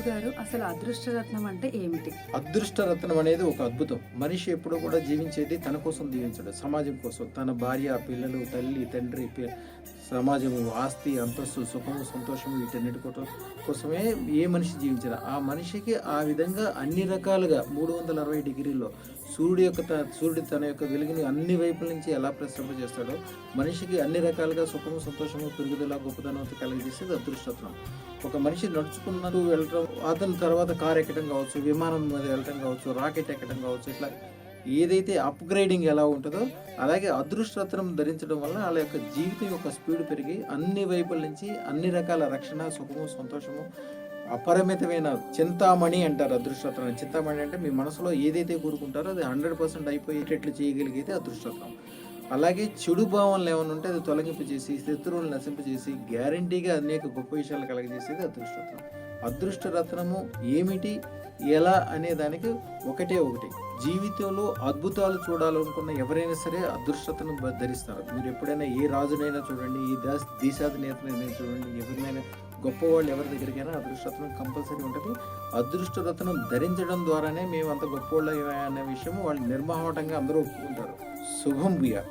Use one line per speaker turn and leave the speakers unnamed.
గురువుగారు, అసలు అదృష్టరత్నం అంటే ఏమిటి?
అదృష్టరత్నం అనేది ఒక అద్భుతం. మనిషి ఎప్పుడూ కూడా జీవించేది తన కోసం జీవించడు. సమాజం కోసం. తన భార్య, పిల్లలు, తల్లి, తండ్రి, సమాజము, ఆస్తి, అంతస్తు, సుఖము, సంతోషము వీటన్నిటి కోసమే ఏ మనిషి జీవించడు. ఆ మనిషికి ఆ విధంగా అన్ని రకాలుగా 360 డిగ్రీల్లో సూర్యుడు తన యొక్క వెలుగుని అన్ని వైపుల నుంచి ఎలా ప్రసరింప చేస్తాడో మనిషికి అన్ని రకాలుగా సుఖము, సంతోషము, పెరుగుదల, గొప్పతనం కలిగజేసేది అదృష్టరత్నం. ఒక మనిషి నడుచుకున్నట్టు వెళ్ళటం, అతని తర్వాత కార్ ఎక్కడం కావచ్చు, విమానం మీద వెళ్ళటం కావచ్చు, రాకెట్ ఎక్కడం కావచ్చు, ఇట్లా ఏదైతే అప్గ్రేడింగ్ ఎలా ఉంటుందో అలాగే అదృష్టరత్నం ధరించడం వల్ల వాళ్ళ యొక్క జీవితం యొక్క స్పీడ్ పెరిగి అన్ని వైపుల నుంచి అన్ని రకాల రక్షణ, సుఖము, సంతోషము, అపరిమితమైన చింతామణి అంటారు అదృష్టరత్నం. చింతామణి అంటే మీ మనసులో ఏదైతే కోరుకుంటారో అది 100% అయిపోయేటట్లు చేయగలిగితే అదృష్టరత్నం. అలాగే చెడు భావనలు ఏమైనా ఉంటే అది తొలగింపజేసి, శత్రువులు నశింపజేసి, గ్యారంటీగా అనేక గొప్ప విషయాలు కలగజేసేది అదృష్టరత్నం. అదృష్టరత్నము ఏమిటి, ఎలా అనే దానికి ఒకటే ఒకటి. జీవితంలో అద్భుతాలు చూడాలనుకున్న ఎవరైనా సరే అదృష్టతను ధరిస్తారు. మీరు ఎప్పుడైనా ఏ రాజునైనా చూడండి, ఏ దేశాధినేతనైనా చూడండి, ఎవరినైనా గొప్పవాళ్ళు ఎవరి దగ్గరికైనా అదృష్టరత్నం కంపల్సరీ ఉంటుంది. అదృష్టరత్నం ధరించడం ద్వారానే మేము అంత గొప్పవాళ్ళు అనే విషయం వాళ్ళు నిర్మోహమాటంగా అందరూ ఒప్పుకుంటారు. శుభం భూయా.